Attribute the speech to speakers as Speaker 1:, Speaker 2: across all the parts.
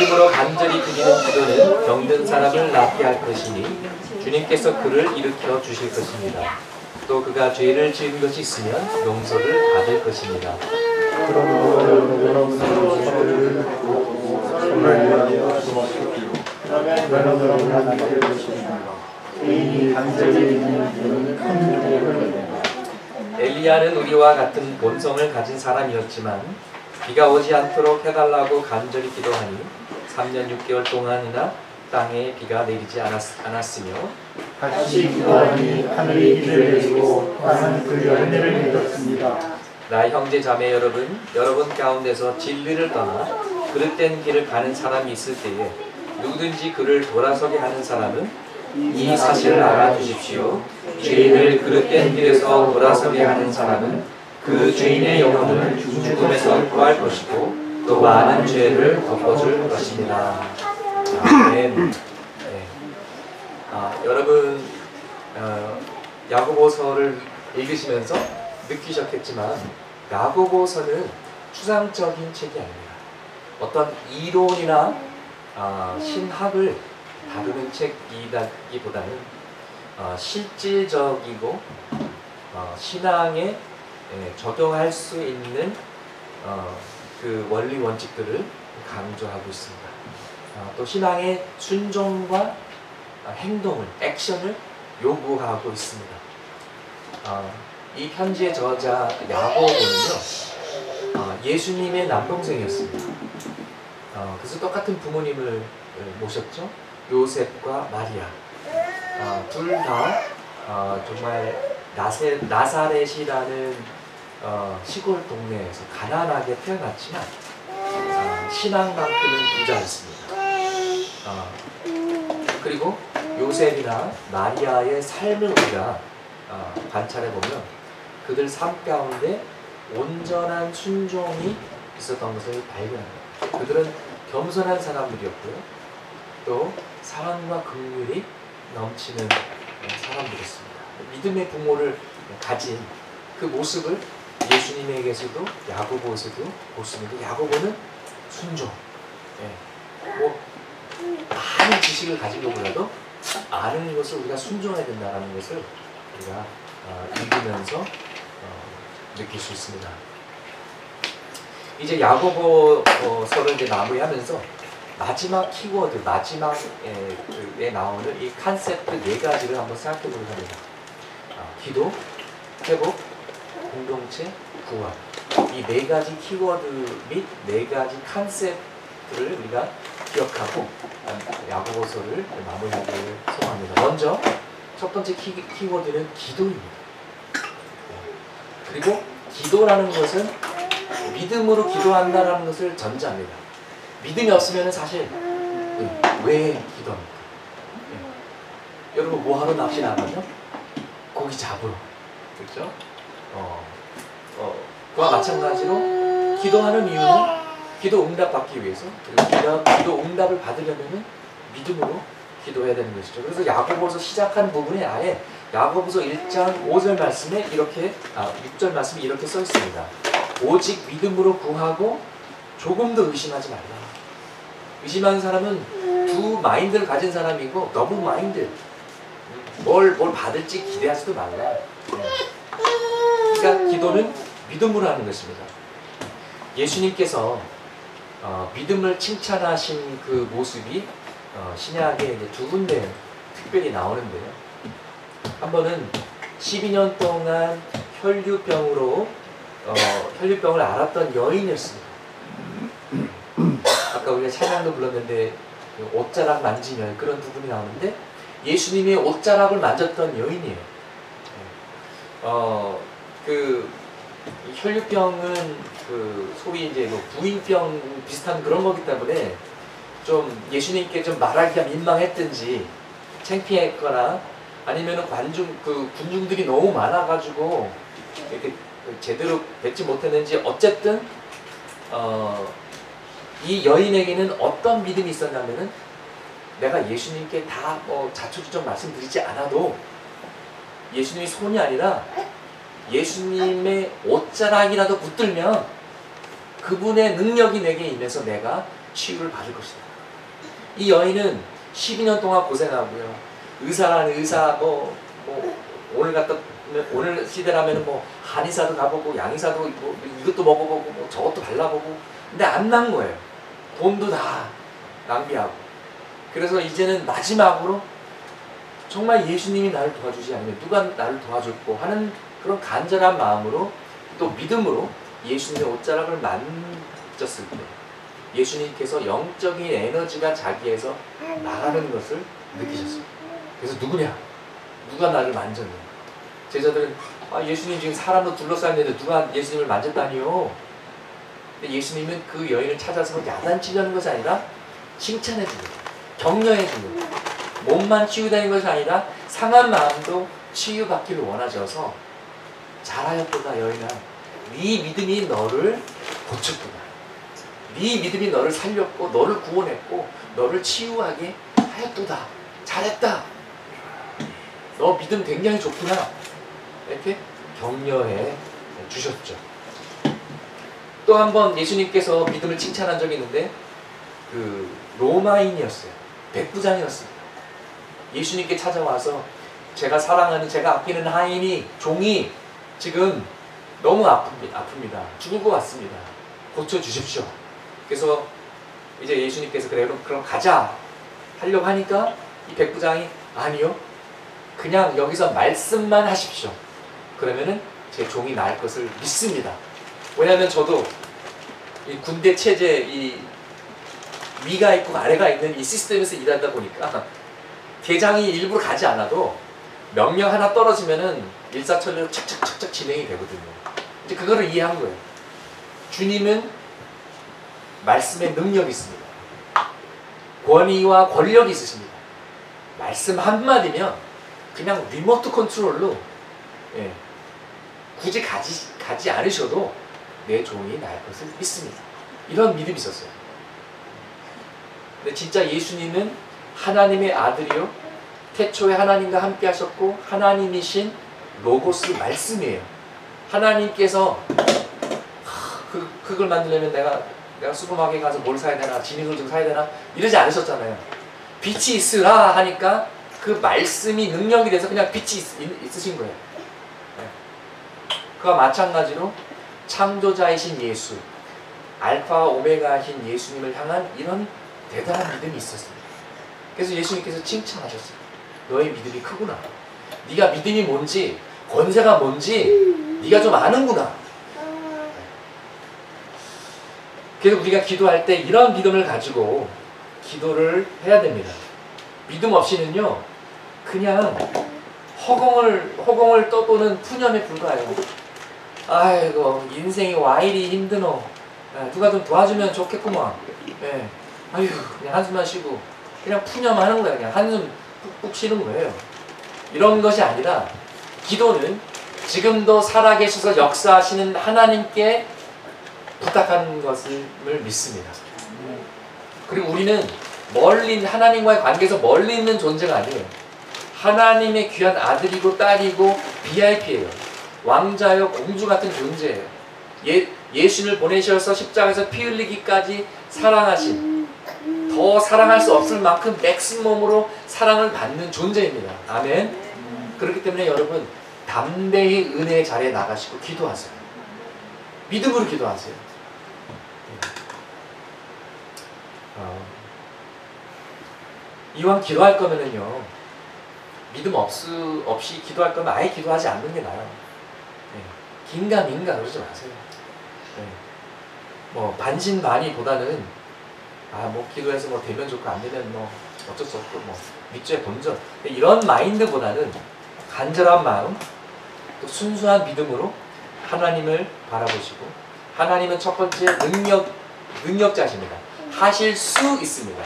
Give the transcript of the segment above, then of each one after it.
Speaker 1: 믿음으로 간절히 드리는 기도는 병든 사람을 낫게 할 것이니 주님께서 그를 일으켜 주실 것입니다. 또 그가 죄를 지은 것이 있으면 용서를 받을 것입니다.
Speaker 2: 그러므로 여러분의 죄를 믿고 선을 도와주십시오. 여러분은 하나님의 것입니다. 의인이 간절히 드리는 기도는 큰 은혜를 받습니다.
Speaker 1: 엘리야는 우리와 같은 본성을 가진 사람이었지만 비가 오지 않도록 해달라고 간절히 기도하니 3년 6개월 동안이나 땅에 비가 내리지 않았으며
Speaker 2: 같이 기도하니 하늘이 비를 내리고 땅은 그 열매를 맺었습니다.
Speaker 1: 나 형제 자매 여러분 가운데서 진리를 떠나 그릇된 길을 가는 사람이 있을 때에 누구든지 그를 돌아서게 하는 사람은 이 사실을 알아주십시오. 죄인을 그릇된 길에서 돌아서게 하는 사람은 그 죄인의 영혼을 죽음에서 구할 것이고 또 많은 죄를 덮어줄 것입니다. 아멘. 네. 여러분 야고보서를 읽으시면서 느끼셨겠지만 야고보서는 추상적인 책이 아닙니다. 어떤 이론이나 신학을 다루는 책이기보다는 실질적이고 신앙에 적용할 수 있는 그 원리 원칙들을 강조하고 있습니다. 또 신앙의 순종과 행동을, 액션을 요구하고 있습니다. 이 편지의 저자 야고보는요, 예수님의 남동생이었습니다. 그래서 똑같은 부모님을 모셨죠. 요셉과 마리아. 둘 다 정말 나사렛이라는 시골 동네에서 가난하게 태어났지만 신앙만큼은 부자였습니다. 그리고 요셉이나 마리아의 삶을 우리가 관찰해보면 그들 삶 가운데 온전한 순종이 있었던 것을 발견합니다. 그들은 겸손한 사람들이었고요. 또 사랑과 긍휼이 넘치는 사람들이었습니다. 믿음의 부모를 가진 그 모습을 예수님에게서도 야고보에서도 보습니다. 야고보는 순종. 많은 지식을 가지고 보라도 아는 것을 우리가 순종해야 된다는 것을 우리가 읽으면서 느낄 수 있습니다. 이제 야고보서를 이제 마무리하면서 마지막 키워드, 마지막에 나오는 이 컨셉트 4가지를 한번 생각해 보려고 합니다. 기도, 회복, 공동체, 구원. 이 4가지 키워드 및 4가지 컨셉트를 우리가 기억하고 야고보서를 마무리하기를 소망합니다. 먼저 첫 번째 키워드는 기도입니다. 그리고 기도라는 것은 믿음으로 기도한다는 것을 전제합니다. 믿음이 없으면 사실 왜 기도합니까? 여러분 뭐하러 납치 나가죠? 고기 잡으러. 그렇죠? 그와 마찬가지로 기도하는 이유는 기도 응답 받기 위해서, 그리고 기도 응답을 받으려면 믿음으로 기도해야 되는 것이죠. 그래서 야고보서 시작하는 부분에 아예 야고보서 1장 5절 말씀에 이렇게 6절 말씀이 이렇게 써 있습니다. 오직 믿음으로 구하고 조금도 의심하지 말라. 의심하는 사람은 두 마인드를 가진 사람이고 더블 마인드. 뭘 받을지 기대하지도 말라. 그러니까 기도는 믿음으로 하는 것입니다. 예수님께서 믿음을 칭찬하신 그 모습이 신약에 이제 2군데 특별히 나오는데요. 한 번은 12년 동안 혈류병을 앓았던 여인이었습니다. 아까 우리가 찬양도 불렀는데 옷자락 만지면 그런 부분이 나오는데 예수님의 옷자락을 만졌던 여인이에요. 그 혈류병은 그 소위 이제 뭐 부인병 비슷한 그런 거기 때문에 좀 예수님께 좀 말하기가 민망했든지 창피했거나 아니면은 군중들이 너무 많아가지고 이렇게 제대로 뵙지 못했는지 어쨌든 이 여인에게는 어떤 믿음이 있었냐면은 내가 예수님께 다 자초지종 말씀드리지 않아도 예수님이 손이 아니라 예수님의 옷자락이라도 붙들면 그분의 능력이 내게 임해서 내가 치유를 받을 것이다. 이 여인은 12년 동안 고생하고요. 의사라는 의사 오늘 시대라면 뭐 한의사도 가보고 양의사도 뭐 이것도 먹어보고 뭐 저것도 발라보고 근데 안 난 거예요. 돈도 다 낭비하고. 그래서 이제는 마지막으로 정말 예수님이 나를 도와주지 않으면 누가 나를 도와줄고 하는 그런 간절한 마음으로 또 믿음으로 예수님의 옷자락을 만졌을 때 예수님께서 영적인 에너지가 자기에서 나가는 것을 느끼셨어요. 그래서 누구냐? 누가 나를 만졌냐? 제자들은 예수님 지금 사람도 둘러싸였는데 누가 예수님을 만졌다니요? 근데 예수님은 그 여인을 찾아서 야단치려는 것이 아니라 칭찬해주는 거예요. 격려해주는 거예요. 몸만 치유되는 것이 아니라 상한 마음도 치유받기를 원하셔서 잘하였도다 여인아, 네 믿음이 너를 고쳤구나. 네 믿음이 너를 살렸고 너를 구원했고 너를 치유하게 하였도다. 잘했다. 너 믿음 굉장히 좋구나. 이렇게 격려해 주셨죠. 또 한 번 예수님께서 믿음을 칭찬한 적이 있는데 그 로마인이었어요. 백부장이었습니다. 예수님께 찾아와서 제가 사랑하는 제가 아끼는 하인이 종이 지금 너무 아픕니다. 죽을 것 같습니다. 고쳐주십시오. 그래서 이제 예수님께서 그럼 가자 하려고 하니까 이 백부장이 아니요. 그냥 여기서 말씀만 하십시오. 그러면은 제 종이 나을 것을 믿습니다. 왜냐하면 저도 이 군대 체제 이 위가 있고 아래가 있는 이 시스템에서 일하다 보니까 대장이 일부러 가지 않아도 명령 하나 떨어지면은 일사천리로 착착착착 진행이 되거든요. 이제 그거를 이해한 거예요. 주님은 말씀에 능력이 있습니다. 권위와 권력이 있으십니다. 말씀 한마디면 그냥 리모트 컨트롤로 굳이 가지 않으셔도 내 종이 나을 것을 믿습니다. 이런 믿음이 있었어요. 근데 진짜 예수님은 하나님의 아들이요 태초에 하나님과 함께 하셨고 하나님이신 로고스 말씀이에요. 하나님께서 그걸 만들려면 내가 슈퍼마켓에 가서 뭘 사야 되나 지능을 좀 사야 되나 이러지 않으셨잖아요. 빛이 있으라 하니까 그 말씀이 능력이 돼서 그냥 빛이 있으신 거예요. 그와 마찬가지로 창조자이신 예수, 알파와 오메가이신 예수님을 향한 이런 대단한 믿음이 있었습니다. 그래서 예수님께서 칭찬하셨어요. 너의 믿음이 크구나. 네가 믿음이 뭔지 권세가 뭔지 네가 좀 아는구나. 그래서 우리가 기도할 때 이런 믿음을 가지고 기도를 해야 됩니다. 믿음 없이는요 그냥 허공을 떠도는 푸념에 불과해요. 아이고 인생이 와 이리 힘드노. 누가 좀 도와주면 좋겠구만. 아휴 그냥 한숨만 쉬고 그냥 푸념하는 거야. 그냥 한숨 푹푹 쉬는 거예요. 이런 것이 아니라 기도는 지금도 살아계셔서 역사하시는 하나님께 부탁하는 것을 믿습니다. 그리고 우리는 멀리 하나님과의 관계에서 멀리 있는 존재가 아니에요. 하나님의 귀한 아들이고 딸이고 VIP예요. 왕자요 공주 같은 존재예요. 예수를 보내셔서 십자가에서 피 흘리기까지 사랑하신 더 사랑할 수 없을 만큼 맥시멈으로 사랑을 받는 존재입니다. 아멘. 그렇기 때문에 여러분 담대히 은혜의 자리에 나가시고 기도하세요. 믿음으로 기도하세요. 이왕 기도할 거면은요 믿음 없이 기도할 거면 아예 기도하지 않는 게 나아요. 긴가민가 그러지 마세요. 뭐 반신반의보다는 뭐 기도해서 뭐 되면 좋고 안 되면 뭐 어쩔 수 없고 뭐 밑죄 본전 이런 마인드보다는 간절한 마음 또 순수한 믿음으로 하나님을 바라보시고 하나님은 첫 번째 능력자십니다. 하실 수 있습니다.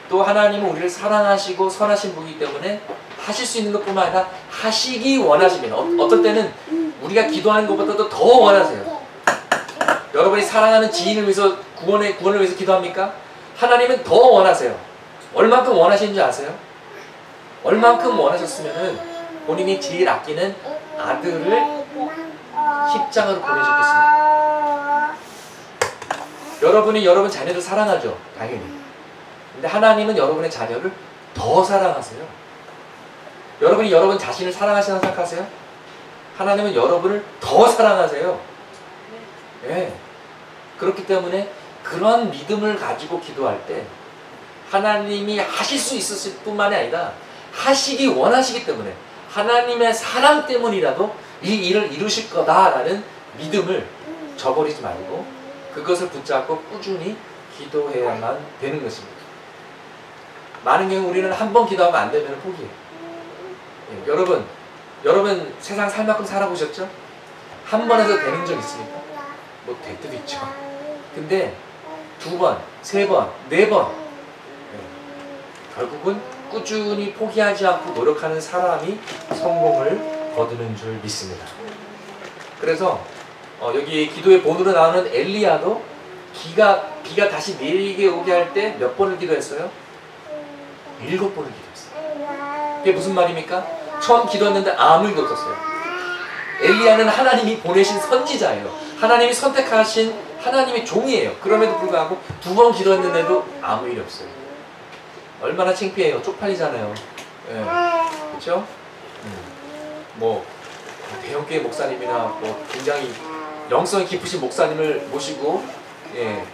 Speaker 1: 또 하나님은 우리를 사랑하시고 선하신 분이기 때문에 하실 수 있는 것뿐만 아니라 하시기 원하십니다. 어떨 때는 우리가 기도하는 것보다도 더 원하세요. 여러분이 사랑하는 지인을 위해서 구원을 위해서 기도합니까? 하나님은 더 원하세요. 얼만큼 원하시는지 아세요? 얼만큼 원하셨으면은 본인이 제일 아끼는 아들을 십장으로 보내셨겠습니다. 여러분이 여러분 자녀를 사랑하죠. 당연히. 근데 하나님은 여러분의 자녀를 더 사랑하세요. 여러분이 여러분 자신을 사랑하시다고 생각하세요? 하나님은 여러분을 더 사랑하세요. 예. 그렇기 때문에 그런 믿음을 가지고 기도할 때 하나님이 하실 수 있을 뿐만이 아니라 하시기 원하시기 때문에 하나님의 사랑 때문이라도 이 일을 이루실 거다라는 믿음을 저버리지 말고 그것을 붙잡고 꾸준히 기도해야만 되는 것입니다. 많은 경우 우리는 한 번 기도하면 안 되면 포기해요. 예, 여러분 세상 살 만큼 살아보셨죠? 한 번 해서 되는 적 있습니까? 뭐 될 때도 있죠. 근데 2번, 3번, 4번 결국은 꾸준히 포기하지 않고 노력하는 사람이 성공을 거두는 줄 믿습니다. 그래서 여기 기도의 본으로 나오는 엘리야도 비가 다시 내리게 오게 할 때 몇 번을 기도했어요? 7번을 기도했어요. 그게 무슨 말입니까? 처음 기도했는데 아무 일도 없었어요. 엘리야는 하나님이 보내신 선지자예요. 하나님이 선택하신 하나님의 종이에요. 그럼에도 불구하고 2번 기도했는데도 아무 일이 없어요. 얼마나 창피해요. 쪽팔리잖아요. 예. 그렇죠? 뭐 대형교회 목사님이나 뭐 굉장히 영성이 깊으신 목사님을 모시고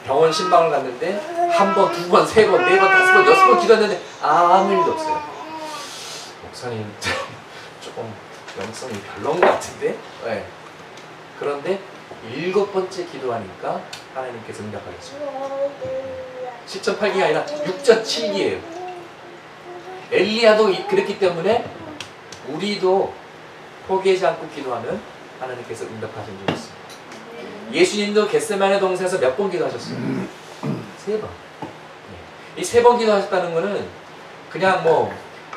Speaker 1: 병원 신방을 갔는데 1번, 2번, 3번, 4번, 5번, 6번 기도했는데 아무 일도 없어요. 목사님 조금 영성이 별로인 것 같은데? 네. 그런데 7번째 기도하니까 하나님께서 응답하셨어요. 7.8기가 아니라 6.7기예요. 엘리야도 그랬기 때문에 우리도 포기하지 않고 기도하면 하나님께서 응답하신 적이 있습니다. 예수님도 겟세마네 동산에서 몇 번 기도하셨어요? 3번. 이 3번 기도하셨다는 거는 그냥 뭐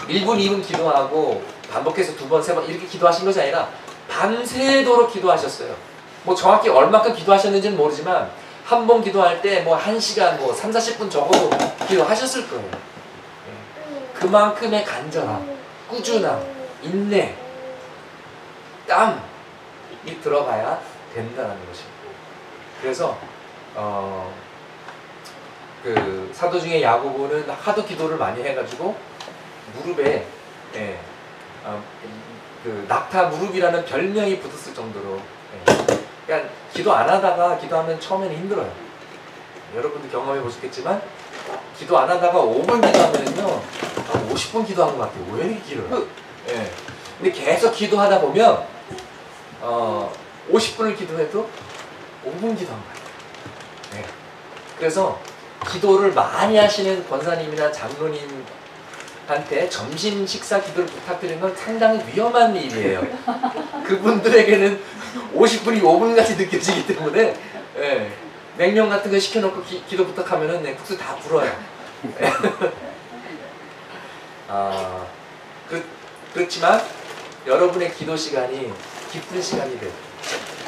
Speaker 1: 1분, 2분 기도하고 반복해서 2번, 3번 이렇게 기도하신 것이 아니라 밤새도록 기도하셨어요. 뭐 정확히 얼마큼 기도하셨는지는 모르지만 한 번 기도할 때 뭐 1시간, 뭐 3, 40분 적어도 기도하셨을 거예요. 그만큼의 간절함, 꾸준함, 인내, 땀이 들어가야 된다는 것입니다. 그래서 그 사도 중에 야고보는 하도 기도를 많이 해가지고 무릎에 그 낙타 무릎이라는 별명이 붙었을 정도로 그러니까 기도 안 하다가 기도하면 처음에는 힘들어요. 여러분도 경험해 보셨겠지만 기도 안 하다가 5분 기도하면요 50분 기도한 것 같아요. 왜 이렇게 길어요? 근데 계속 기도하다 보면 50분을 기도해도 5분 기도한 것 같아요. 그래서 기도를 많이 하시는 권사님이나 장로님한테 점심 식사 기도를 부탁드리는 건 상당히 위험한 일이에요. 그분들에게는 50분이 5분같이 느껴지기 때문에 냉면 같은 거 시켜놓고 기도 부탁하면은 국수 다 불어요. 그렇지만 여러분의 기도 시간이 기쁜 시간이 되고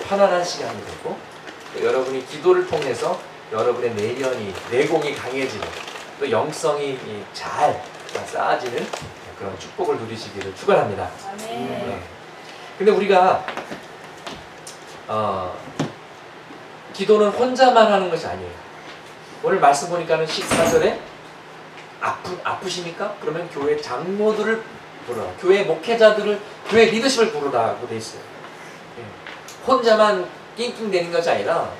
Speaker 1: 편안한 시간이 되고 여러분이 기도를 통해서 여러분의 내공이 강해지는 또 영성이 잘 쌓아지는 그런 축복을 누리시기를 축원합니다. 근데 우리가 기도는 혼자만 하는 것이 아니에요. 오늘 말씀 보니까는 14절에 아프십니까? 그러면 교회 장로들을 부르라. 교회 목회자들을, 교회 리더십을 부르라고 돼 있어요. 혼자만 낑낑대는 것이 아니라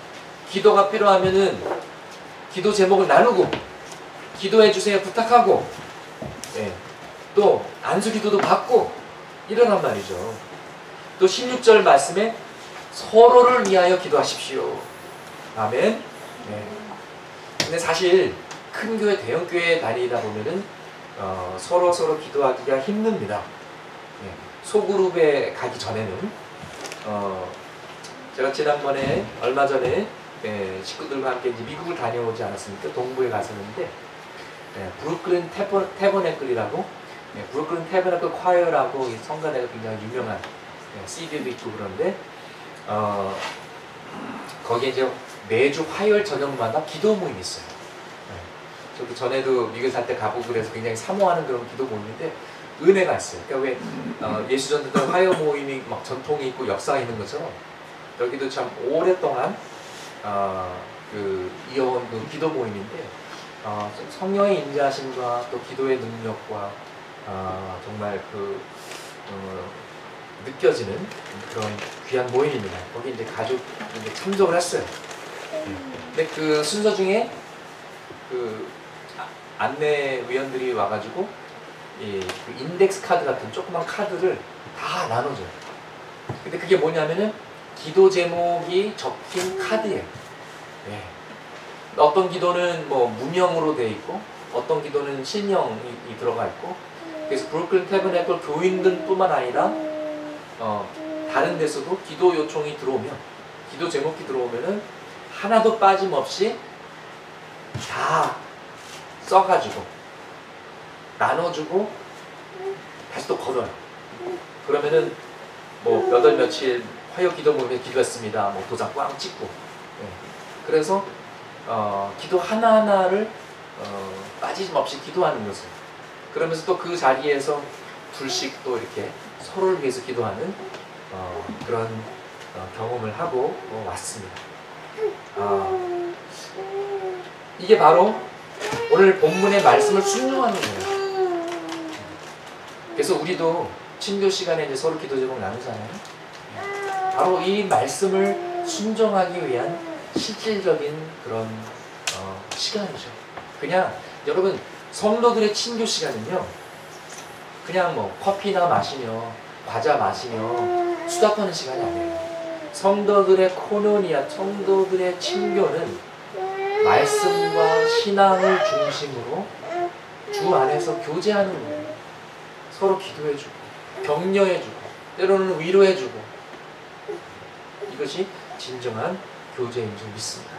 Speaker 1: 기도가 필요하면은 기도 제목을 나누고 기도해 주세요 부탁하고 또 안수 기도도 받고 이러란 말이죠. 또 16절 말씀에 서로를 위하여 기도하십시오. 아멘. 근데 사실 큰 교회, 대형 교회에 다니다 보면은 서로 기도하기가 힘듭니다. 소그룹에 가기 전에는 제가 지난번에 얼마 전에 식구들과 함께 이제 미국을 다녀오지 않았습니까? 동부에 갔었는데 브루클린 태버네클이라고 브루클린 태버네클 콰이어라고 이 성가대가 굉장히 유명한 CD도 있고 그런데 거기에 이제 매주 화요일 저녁마다 기도 모임이 있어요. 저도 전에도 미국 살 때 가보고 그래서 굉장히 사모하는 그런 기도 모임인데 은혜가 있어요. 그러니까 왜 예수전도들 화요 모임이 막 전통이 있고 역사가 있는 것처럼 여기도 참 오랫동안 이어온 그 기도 모임인데 성령의 인자하심과 또 기도의 능력과 정말 느껴지는 그런 귀한 모임입니다. 거기 이제 가족 이제 참석을 했어요. 근데 그 순서 중에 안내위원들이 와가지고 그 인덱스 카드 같은 조그만 카드를 다 나눠줘요. 근데 그게 뭐냐면은 기도 제목이 적힌 카드예요. 예. 어떤 기도는 뭐 무명으로 돼 있고 어떤 기도는 실명이 들어가 있고 그래서 브루클린 태버내클 교인들뿐만 아니라 다른 데서도 기도 요청이 들어오면 기도 제목이 들어오면은 하나도 빠짐없이 다 써가지고 나눠주고 다시 또 걷어요. 그러면은 뭐 몇 월 며칠 화요 기도 모임에 기도했습니다. 뭐 도장 꽝 찍고. 네. 그래서 기도 하나하나를 빠짐없이 기도하는 것을. 그러면서 또 그 자리에서 둘씩 또 이렇게 서로를 위해서 기도하는 그런 경험을 하고 왔습니다. 이게 바로 오늘 본문의 말씀을 순종하는 거예요. 그래서 우리도 친교 시간에 이제 서로 기도 제목 나누잖아요. 바로 이 말씀을 순종하기 위한 실질적인 그런 시간이죠. 그냥 여러분 성도들의 친교 시간은요, 그냥 뭐 커피나 마시며 과자 마시며 수다 떠는 시간이 아니에요. 성도들의 코노니아, 성도들의 친교는 말씀과 신앙을 중심으로 주 안에서 교제하는 거예요. 서로 기도해주고 격려해주고 때로는 위로해주고 이것이 진정한 교제인 줄 믿습니다.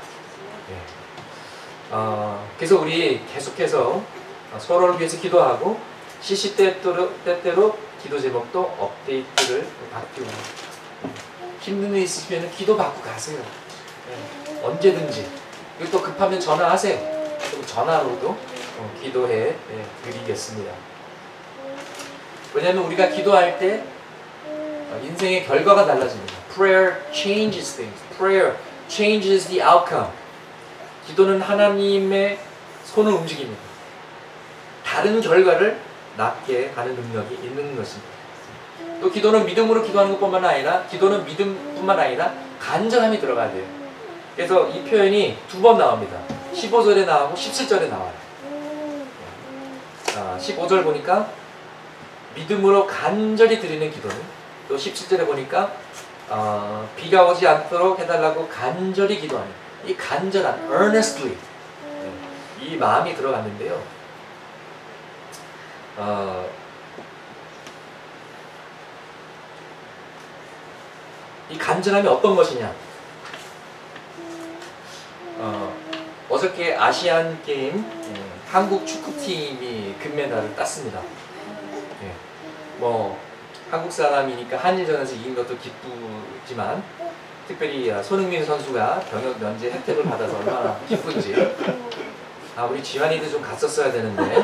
Speaker 1: 네. 그래서 우리 계속해서 서로를 위해서 기도하고 시시때때로 기도 제목도 업데이트를 바뀌고 힘든 일 있으시면 기도 받고 가세요. 네. 언제든지. 그리고 또 급하면 전화하세요. 또 전화로도 기도해 드리겠습니다. 왜냐하면 우리가 기도할 때 인생의 결과가 달라집니다. Prayer changes things. Prayer changes the outcome. 기도는 하나님의 손을 움직입니다. 다른 결과를 낳게 하는 능력이 있는 것입니다. 또 기도는 믿음으로 기도하는 것뿐만 아니라 기도는 믿음뿐만 아니라 간절함이 들어가야 돼요. 그래서 이 표현이 두 번 나옵니다. 15절에 나오고 17절에 나와요. 15절 보니까 믿음으로 간절히 드리는 기도는, 또 17절에 보니까 비가 오지 않도록 해달라고 간절히 기도하는, 이 간절한 earnestly 이 마음이 들어갔는데요. 이 간절함이 어떤 것이냐? 어저께 아시안 게임 한국 축구팀이 금메달을 땄습니다. 뭐 한국 사람이니까 한일전에서 이긴 것도 기쁘지만 특별히 손흥민 선수가 병역 면제 혜택을 받아서 얼마나 기쁜지. 우리 지환이도 좀 갔었어야 되는데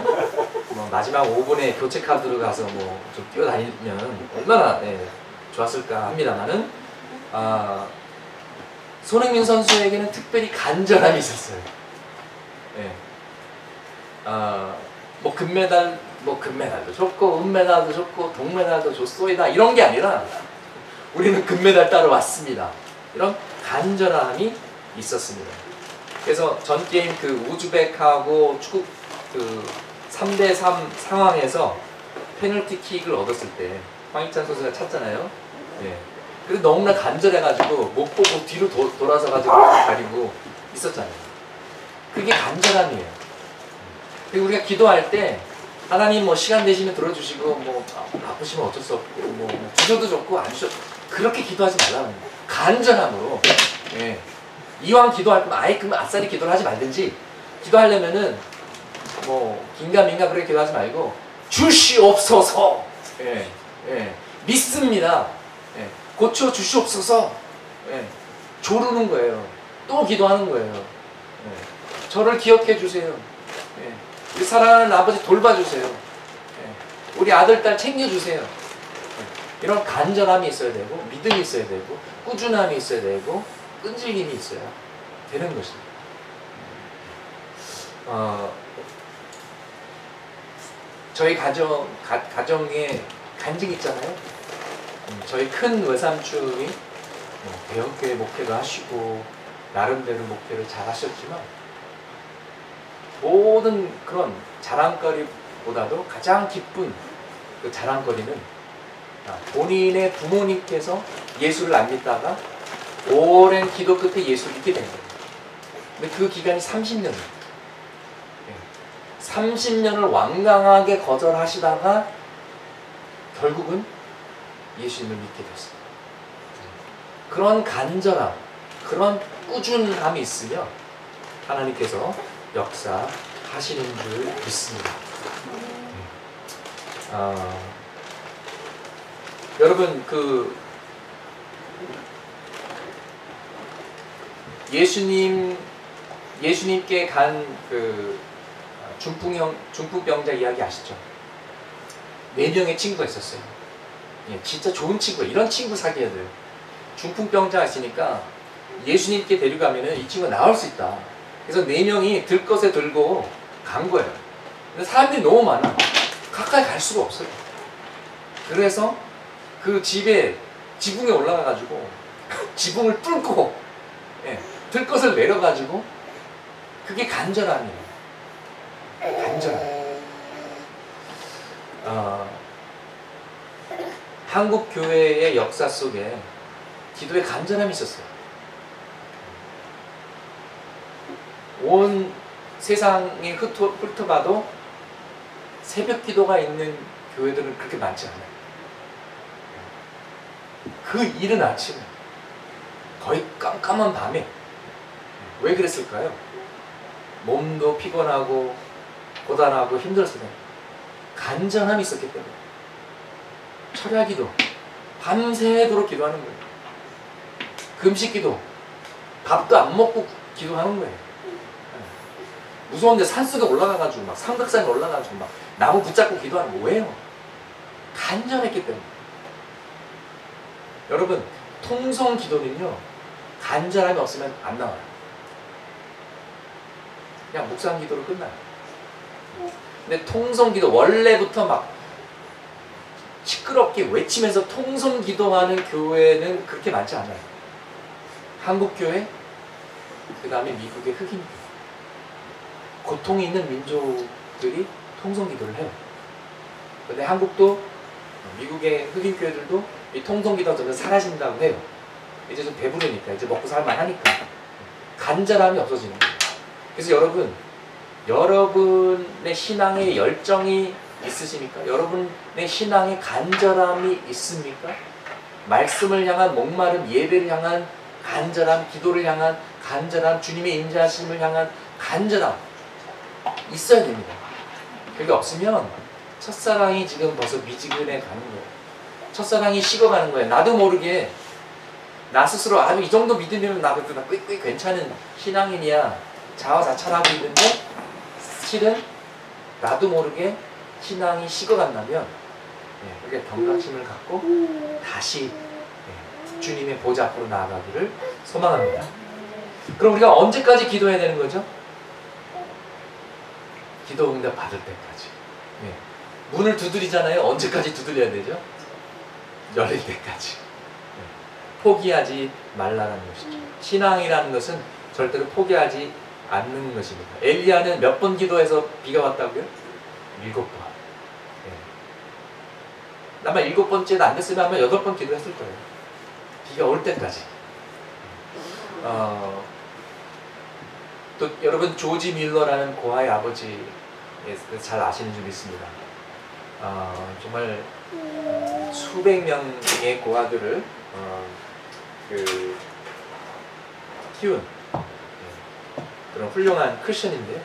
Speaker 1: 뭐 마지막 5분에 교체 카드로 가서 뭐 좀 뛰어다니면 얼마나 좋았을까 합니다만은 손흥민 선수에게는 특별히 간절함이 있었어요. 뭐 금메달도 좋고 은메달도 좋고 동메달도 좋소이다 이런 게 아니라 우리는 금메달 따러 왔습니다. 이런 간절함이 있었습니다. 그래서 전 게임 그 우즈벡하고 축구 그 3대3 상황에서 페널티킥을 얻었을 때 황희찬 선수가 찼잖아요. 그래서 너무나 간절해가지고 못 보고 뒤로 돌아서가지고 가리고 있었잖아요. 그게 간절함이에요. 그리고 우리가 기도할 때 하나님 뭐 시간 되시면 들어주시고 뭐 바쁘시면 어쩔 수 없고 뭐 주셔도 좋고 안 주셔도 그렇게 기도하지 말라는 거예요. 간절함으로. 이왕 기도할 거면 아예 그만 아싸리 기도를 하지 말든지, 기도하려면은 뭐 긴가민가 그렇게 기도하지 말고 주시옵소서. 믿습니다. 고쳐 주시옵소서. 조르는 거예요. 또 기도하는 거예요. 저를 기억해 주세요. 우리 사랑하는 아버지 돌봐주세요. 우리 아들, 딸 챙겨주세요. 이런 간절함이 있어야 되고 믿음이 있어야 되고 꾸준함이 있어야 되고 끈질김이 있어야 되는 것입니다. 저희 가정에 간증 있잖아요. 저희 큰 외삼촌이 대형교회 목회도 하시고 나름대로 목회를 잘 하셨지만 모든 그런 자랑거리보다도 가장 기쁜 그 자랑거리는 본인의 부모님께서 예수를 안 믿다가 오랜 기도 끝에 예수를 믿게 된 거예요. 근데 그 기간이 30년이에요. 30년을 완강하게 거절하시다가 결국은 예수님을 믿게 됐어요. 그런 간절함, 그런 꾸준함이 있으면 하나님께서 역사하시는 줄 믿습니다. 여러분 예수님께 간 중풍병자 이야기 아시죠? 4명의 친구가 있었어요. 진짜 좋은 친구예요. 이런 친구 사귀어야 돼요. 중풍병자 있으니까 예수님께 데려가면은 이 친구가 나을 수 있다. 그래서 4명이 들것에 들고 간 거예요. 근데 사람들이 너무 많아. 가까이 갈 수가 없어요. 그래서 그 지붕에 올라가가지고 지붕을 뚫고 들것을 내려가지고 그게 간절함이에요. 간절함. 한국 교회의 역사 속에 기도의 간절함이 있었어요. 온 세상에 훑어봐도 새벽 기도가 있는 교회들은 그렇게 많지 않아요. 그 이른 아침에 거의 깜깜한 밤에 왜 그랬을까요? 몸도 피곤하고 고단하고 힘들었어요. 간절함이 있었기 때문에 철야기도 밤새도록 기도하는 거예요. 금식기도 밥도 안 먹고 기도하는 거예요. 무서운데 산속에 올라가가지고 막 삼각산에 올라가가지고 막 나무 붙잡고 기도하는 거 뭐예요? 간절했기 때문에. 여러분 통성 기도는요 간절함이 없으면 안 나와요. 그냥 묵상 기도로 끝나요. 근데 통성 기도 원래부터 막 시끄럽게 외치면서 통성 기도하는 교회는 그렇게 많지 않아요. 한국 교회, 그 다음에 미국의 흑인 교회. 고통이 있는 민족들이 통성 기도를 해요. 근데 한국도 미국의 흑인 교회들도 이 통성 기도가 점점 사라진다고 해요. 이제 좀 배부르니까, 이제 먹고 살만 하니까 간절함이 없어지는 거예요. 그래서 여러분의 신앙에 열정이 있으십니까? 여러분의 신앙에 간절함이 있습니까? 말씀을 향한 목마름, 예배를 향한 간절함, 기도를 향한 간절함, 주님의 임재하심을 향한 간절함 있어야 됩니다. 그게 없으면 첫사랑이 지금 벌써 미지근해 가는 거예요. 첫사랑이 식어가는 거예요. 나도 모르게 나 스스로 아주 이 정도 믿으면 나 꽤 괜찮은 신앙인이야 자화자찬하고 있는데 실은 나도 모르게 신앙이 식어간다면 우리가 경각심을 갖고 다시 주님의 보좌 앞으로 나아가기를 소망합니다. 그럼 우리가 언제까지 기도해야 되는 거죠? 기도 응답 받을 때까지. 문을 두드리잖아요. 언제까지 두드려야 되죠? 열릴 때까지. 포기하지 말라는 것이죠. 신앙이라는 것은 절대로 포기하지 않는 것입니다. 엘리야는 몇 번 기도해서 비가 왔다고요? 7번. 아마 7번째도 안 됐으면 아마 8번 기도했을 거예요. 비가 올 때까지. 또 여러분 조지 밀러라는 고아의 아버지 잘 아시는 줄 믿습니다. 정말 수백 명의 고아들을 키운 그런 훌륭한 크리스천인데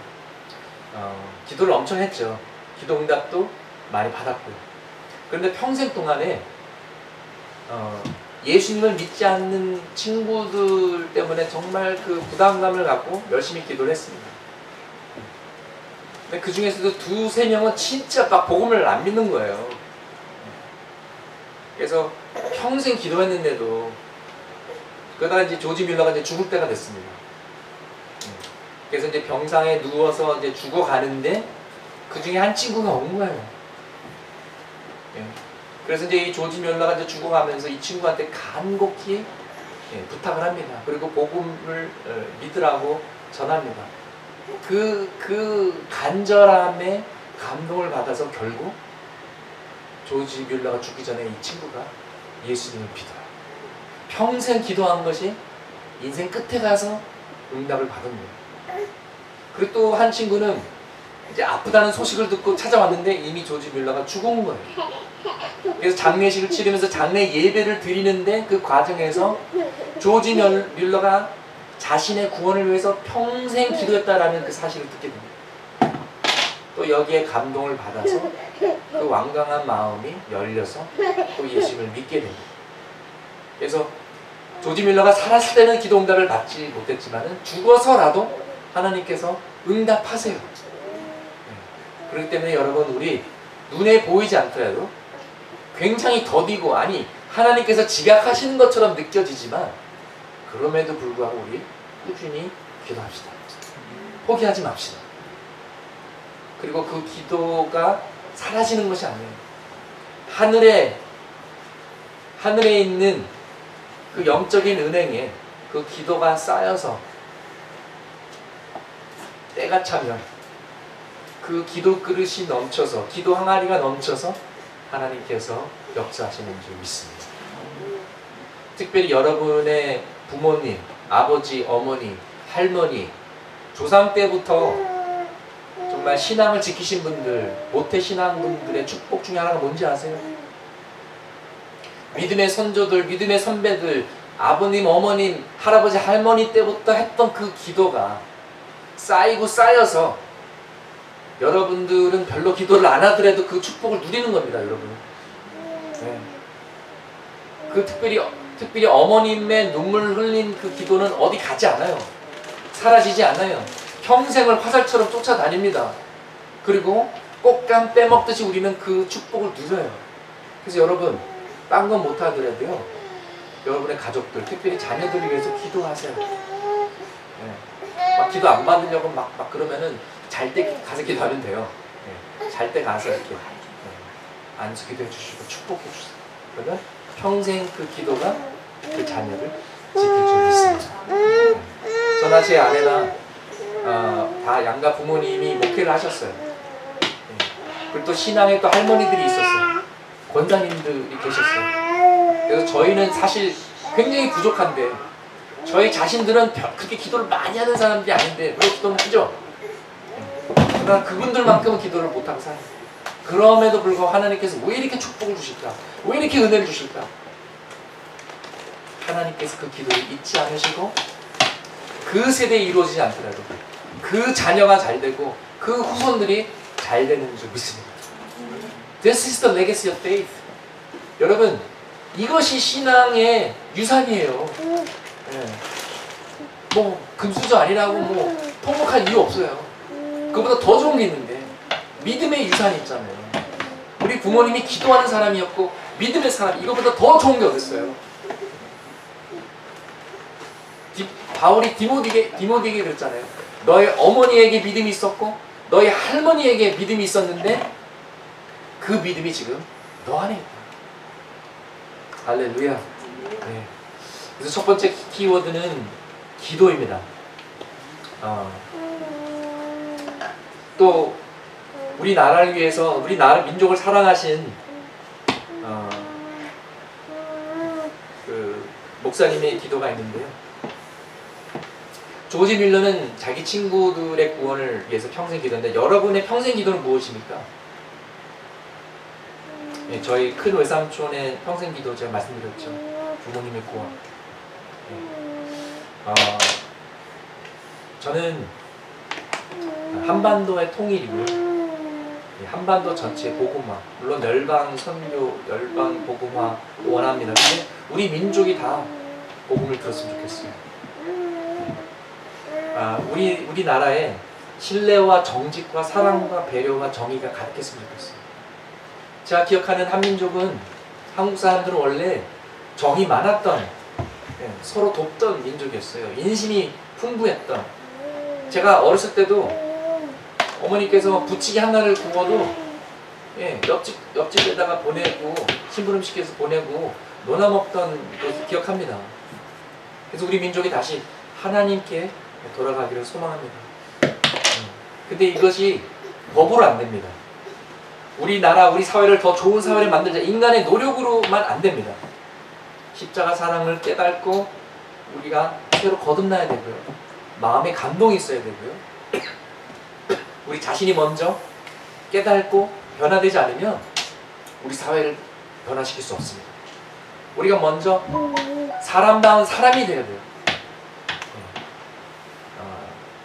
Speaker 1: 기도를 엄청 했죠. 기도 응답도 많이 받았고요. 그런데 평생 동안에 예수님을 믿지 않는 친구들 때문에 정말 그 부담감을 갖고 열심히 기도를 했습니다. 근데 그 중에서도 2~3명은 진짜 막 복음을 안 믿는 거예요. 그래서 평생 기도했는데도 그러다가 이제 조지 밀러가 이제 죽을 때가 됐습니다. 그래서 이제 병상에 누워서 이제 죽어가는데 그 중에 한 친구가 온 거예요. 예. 그래서 이제 이 조지 뮬러가 이제 죽어가면서 이 친구한테 간곡히 부탁을 합니다. 그리고 복음을 믿으라고 전합니다. 그 간절함에 감동을 받아서 결국 조지 뮬러가 죽기 전에 이 친구가 예수님을 믿어요. 평생 기도한 것이 인생 끝에 가서 응답을 받은 거예요. 그리고 또 한 친구는 이제 아프다는 소식을 듣고 찾아왔는데 이미 조지 뮬러가 죽은 거예요. 그래서 장례식을 치르면서 장례 예배를 드리는데 그 과정에서 조지 뮬러가 자신의 구원을 위해서 평생 기도했다라는 그 사실을 듣게 됩니다. 또 여기에 감동을 받아서 그 완강한 마음이 열려서 또 예수님을 믿게 됩니다. 그래서 조지 뮬러가 살았을 때는 기도 응답을 받지 못했지만 죽어서라도 하나님께서 응답하세요. 그렇기 때문에 여러분, 우리 눈에 보이지 않더라도 굉장히 더디고, 아니 하나님께서 지각하시는 것처럼 느껴지지만 그럼에도 불구하고 우리 꾸준히 기도합시다. 포기하지 맙시다. 그리고 그 기도가 사라지는 것이 아니에요. 하늘에 있는 그 영적인 은행에 그 기도가 쌓여서 때가 차면 그 기도 그릇이 넘쳐서, 기도 항아리가 넘쳐서 하나님께서 역사하시는 줄 믿습니다. 특별히 여러분의 부모님, 아버지, 어머니, 할머니, 조상 때부터 정말 신앙을 지키신 분들, 모태 신앙분들의 축복 중에 하나가 뭔지 아세요? 믿음의 선조들, 믿음의 선배들, 아버님, 어머님, 할아버지, 할머니 때부터 했던 그 기도가 쌓이고 쌓여서 여러분들은 별로 기도를 안 하더라도 그 축복을 누리는 겁니다, 여러분. 네. 그 특별히 어머님의 눈물 흘린 그 기도는 어디 가지 않아요. 사라지지 않아요. 평생을 화살처럼 쫓아다닙니다. 그리고 꽃감 빼먹듯이 우리는 그 축복을 누려요. 그래서 여러분, 딴 건 못하더라도요, 여러분의 가족들, 특별히 자녀들을 위해서 기도하세요. 네. 막 기도 안 받으려고 막 그러면은 잘 때 가서 기도하면 돼요. 네. 잘 때 가서 이렇게 안수 기도해 주시고 축복해 주세요. 그러면 평생 그 기도가 그 자녀를 지킬 줄 믿습니다. 네. 저나 제 아내나 다 양가 부모님이 목회를 하셨어요. 네. 그리고 또 신앙에 또 할머니들이 있었어요. 권사님들이 계셨어요. 그래서 저희는 사실 굉장히 부족한데, 저희 자신들은 그렇게 기도를 많이 하는 사람들이 아닌데 왜 기도를 하죠? 그러나 그분들만큼은 기도를 못하고 살아요. 그럼에도 불구하고 하나님께서 왜 이렇게 축복을 주실까? 왜 이렇게 은혜를 주실까? 하나님께서 그 기도를 잊지 않으시고 그 세대에 이루어지지 않더라도 그 자녀가 잘 되고 그 후손들이 잘 되는 줄 믿습니다. This is the legacy of faith. 여러분, 이것이 신앙의 유산이에요. 네. 뭐 금수저 아니라고 뭐 통곡할 이유 없어요. 그보다 더 좋은 게 있는데, 믿음의 유산이 있잖아요. 우리 부모님이 기도하는 사람이었고 믿음의 사람, 이거보다 더 좋은 게 어딨어요. 바울이 디모데에게 그랬잖아요. 너의 어머니에게 믿음이 있었고 너의 할머니에게 믿음이 있었는데 그 믿음이 지금 너 안에 있다. 할렐루야. 네. 그래서 첫 번째 키워드는 기도입니다. 또 우리 나라를 위해서, 우리 나라 민족을 사랑하신 그 목사님의 기도가 있는데요. 조지 뮬러는 자기 친구들의 구원을 위해서 평생 기도했는데, 여러분의 평생 기도는 무엇입니까? 네, 저희 큰 외삼촌의 평생 기도 제가 말씀드렸죠. 부모님의 구원. 네. 저는 한반도의 통일이고요. 한반도 전체 복음화, 물론 열방 선교, 열방 복음화 원합니다. 근데 우리 민족이 다 복음을 들었으면 좋겠어요. 우리 나라에 신뢰와 정직과 사랑과 배려와 정의가 가득했으면 좋겠어요. 제가 기억하는 한민족은, 한국 사람들은 원래 정이 많았던, 서로 돕던 민족이었어요. 인심이 풍부했던. 제가 어렸을 때도 어머니께서 부치기 하나를 구워도 옆집에다가 보내고 심부름 시켜서 보내고 논아 먹던 걸 기억합니다. 그래서 우리 민족이 다시 하나님께 돌아가기를 소망합니다. 근데 이것이 법으로 안 됩니다. 우리나라, 우리 사회를 더 좋은 사회를 만들자. 인간의 노력으로만 안 됩니다. 십자가 사랑을 깨닫고 우리가 새로 거듭나야 되고요. 마음에 감동이 있어야 되고요. 우리 자신이 먼저 깨닫고 변화되지 않으면 우리 사회를 변화시킬 수 없습니다. 우리가 먼저 사람다운 사람이 되어야 돼요.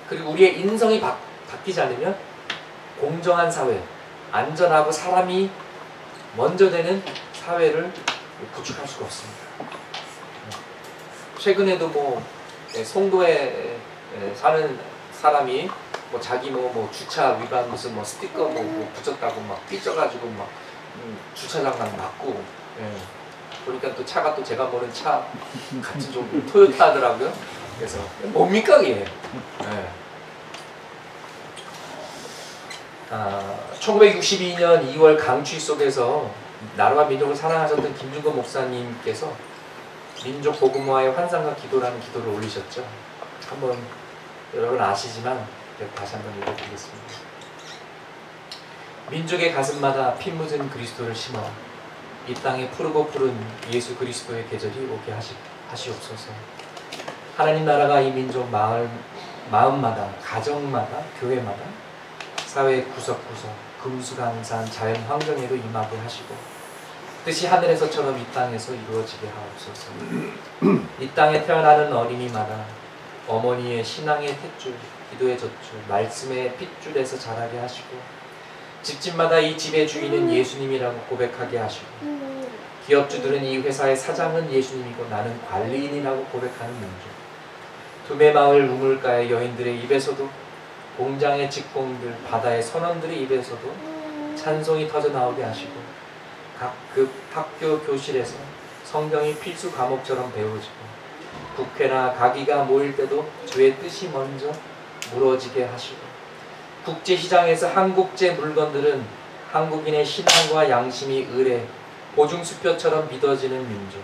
Speaker 1: 그리고 우리의 인성이 바뀌지 않으면 공정한 사회, 안전하고 사람이 먼저 되는 사회를 구축할 수가 없습니다. 최근에도 뭐 송도에 사는 사람이 뭐 자기 뭐 주차 위반 무슨 뭐 스티커 뭐 붙였다고 막 삐져가지고 막 주차장만 막고, 보니까 또 차가 또 제가 모르는 차 같은 좀 토요타더라고요. 그래서 뭡니까 이게? 1962년 2월 강추위 속에서 나라와 민족을 사랑하셨던 김중건 목사님께서 민족 복음화의 환상과 기도라는 기도를 올리셨죠. 한번 여러분 아시지만 다시 한번 읽어드리겠습니다. 민족의 가슴마다 피 묻은 그리스도를 심어 이 땅에 푸르고 푸른 예수 그리스도의 계절이 오게 하시옵소서. 하나님 나라가 이 민족 마음마다, 가정마다, 교회마다, 사회 구석구석, 금수강산, 자연 환경에도 임하게 하시고 뜻이 하늘에서처럼 이 땅에서 이루어지게 하옵소서. 이 땅에 태어나는 어린이마다 어머니의 신앙의 탯줄, 기도의 젖줄, 말씀의 핏줄에서 자라게 하시고 집집마다 이 집의 주인은 예수님이라고 고백하게 하시고 기업주들은 이 회사의 사장은 예수님이고 나는 관리인이라고 고백하는 민족. 두메마을 우물가의 여인들의 입에서도 공장의 직공들, 바다의 선원들의 입에서도 찬송이 터져나오게 하시고 각급 학교 교실에서 성경이 필수 과목처럼 배워지고 국회나 가기가 모일 때도 주의 뜻이 먼저 무너지게 하시고 국제시장에서 한국제 물건들은 한국인의 신앙과 양심이 을에 보증수표처럼 믿어지는 민족.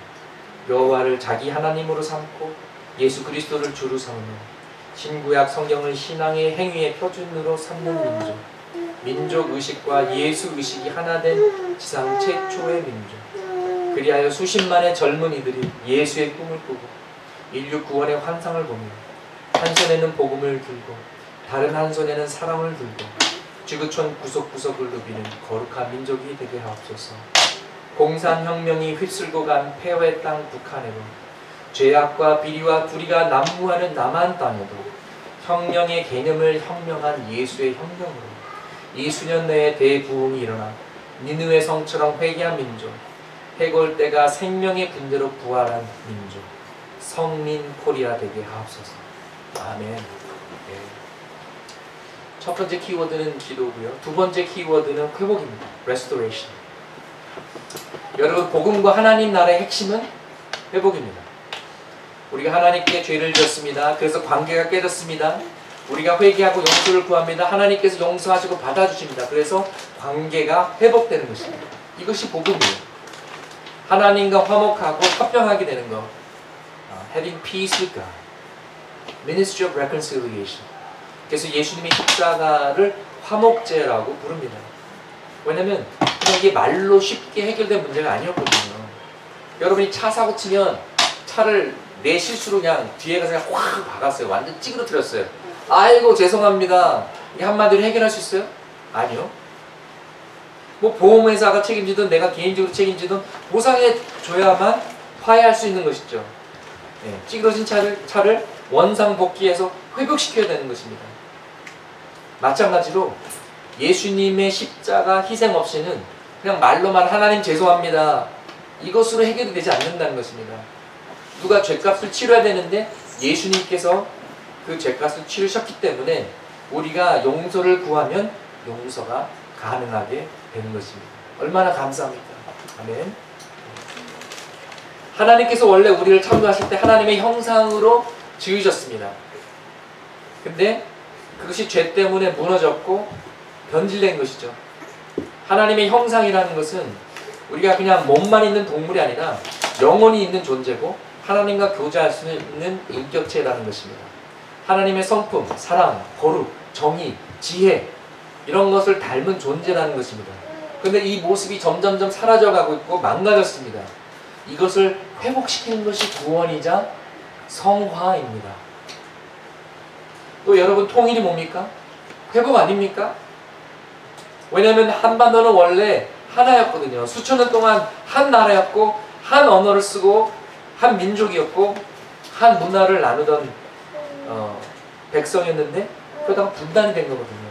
Speaker 1: 여호와를 자기 하나님으로 삼고 예수 그리스도를 주로 삼는 신구약 성경을 신앙의 행위의 표준으로 삼는 민족. 민족의식과 예수의식이 하나 된 지상 최초의 민족. 그리하여 수십만의 젊은이들이 예수의 꿈을 꾸고 인류 구원의 환상을 보며 한 손에는 복음을 들고 다른 한 손에는 사랑을 들고 지구촌 구석구석을 누비는 거룩한 민족이 되게 하옵소서. 공산혁명이 휩쓸고 간 폐허의 땅 북한에도 죄악과 비리와 불의가 난무하는 남한 땅에도 혁명의 개념을 혁명한 예수의 혁명으로 이 수년 내에 대부흥이 일어나 니느웨 성처럼 회개한 민족, 해골대가 생명의 군대로 부활한 민족, 성민 코리아 되게 하옵소서. 아멘. 첫 번째 키워드는 기도고요. 두 번째 키워드는 회복입니다. restoration. 여러분, 복음과 하나님 나라의 핵심은 회복입니다. 우리가 하나님께 죄를 지었습니다. 그래서 관계가 깨졌습니다. 우리가 회개하고 용서를 구합니다. 하나님께서 용서하시고 받아주십니다. 그래서 관계가 회복되는 것입니다. 이것이 복음이에요. 하나님과 화목하고 합병하게 되는 것. Having peace with God. Ministry of Reconciliation. 그래서 예수님이 십자가를 화목제라고 부릅니다. 왜냐면 그냥 이게 말로 쉽게 해결된 문제가 아니었거든요. 여러분이 차 사고 치면 차를 내 실수로 그냥 뒤에 가서 그냥 확 박았어요. 완전 찌그러뜨렸어요. 아이고 죄송합니다. 이게 한마디로 해결할 수 있어요? 아니요. 뭐 보험회사가 책임지든 내가 개인적으로 책임지든 보상해 줘야만 화해할 수 있는 것이죠. 찌그러진 차를 원상복귀해서 회복시켜야 되는 것입니다. 마찬가지로 예수님의 십자가 희생 없이는 그냥 말로만 하나님 죄송합니다. 이것으로 해결이 되지 않는다는 것입니다. 누가 죄값을 치러야 되는데 예수님께서 그 죄값을 치르셨기 때문에 우리가 용서를 구하면 용서가 가능하게 되는 것입니다. 얼마나 감사합니까? 아멘. 하나님께서 원래 우리를 창조하실 때 하나님의 형상으로 지으셨습니다. 근데 그것이 죄 때문에 무너졌고 변질된 것이죠. 하나님의 형상이라는 것은 우리가 그냥 몸만 있는 동물이 아니라 영혼이 있는 존재고 하나님과 교제할 수 있는 인격체라는 것입니다. 하나님의 성품, 사랑, 거룩, 정의, 지혜 이런 것을 닮은 존재라는 것입니다. 그런데 이 모습이 점점점 사라져가고 있고 망가졌습니다. 이것을 회복시키는 것이 구원이자 성화입니다. 또 여러분, 통일이 뭡니까? 회복 아닙니까? 왜냐하면 한반도는 원래 하나였거든요. 수천 년 동안 한 나라였고 한 언어를 쓰고 한 민족이었고 한 문화를 나누던 백성이었는데 그러다가 분단이 된 거거든요.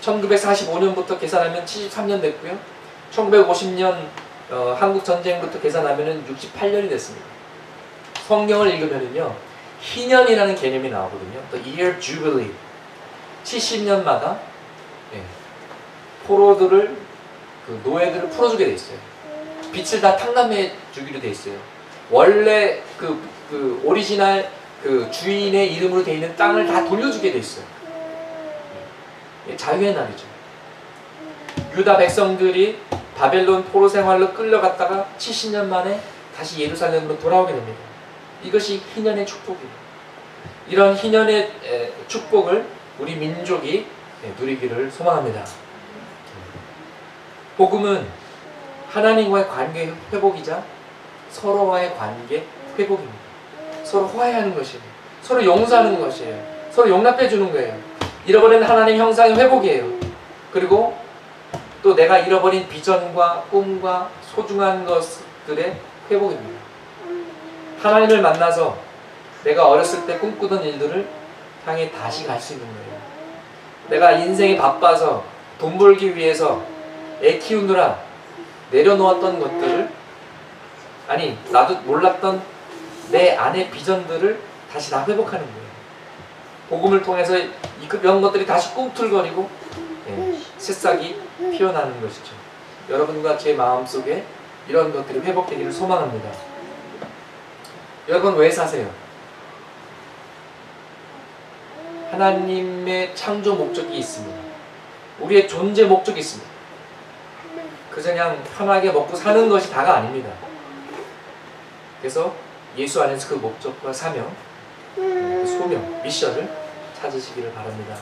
Speaker 1: 1945년부터 계산하면 73년 됐고요. 1950년 한국전쟁부터 계산하면 68년이 됐습니다. 성경을 읽으면요, 희년이라는 개념이 나오거든요. The Year Jubilee. 70년마다 포로들을, 노예들을 풀어주게 돼 있어요. 빚을 다 탕감해 주기로 돼 있어요. 원래 오리지널 주인의 이름으로 돼 있는 땅을 다 돌려주게 돼 있어요. 자유의 날이죠. 유다 백성들이 바벨론 포로 생활로 끌려갔다가 70년 만에 다시 예루살렘으로 돌아오게 됩니다. 이것이 희년의 축복이에요. 이런 희년의 축복을 우리 민족이 누리기를 소망합니다. 복음은 하나님과의 관계 회복이자 서로와의 관계 회복입니다. 서로 화해하는 것이에요. 서로 용서하는 것이에요. 서로 용납해 주는 거예요. 잃어버린 하나님 형상의 회복이에요. 그리고 또 내가 잃어버린 비전과 꿈과 소중한 것들의 회복입니다. 하나님을 만나서 내가 어렸을 때 꿈꾸던 일들을 향해 다시 갈 수 있는 거예요. 내가 인생이 바빠서 돈 벌기 위해서 애 키우느라 내려놓았던 것들을, 아니 나도 몰랐던 내 안의 비전들을 다시 다 회복하는 거예요. 복음을 통해서 이런 것들이 다시 꿈틀거리고 새싹이 피어나는 것이죠. 여러분과 제 마음속에 이런 것들이 회복되기를 소망합니다. 여러분 왜 사세요? 하나님의 창조 목적이 있습니다. 우리의 존재 목적이 있습니다. 그냥 편하게 먹고 사는 것이 다가 아닙니다. 그래서 예수 안에서 그 목적과 사명, 소명, 미션을 찾으시기를 바랍니다.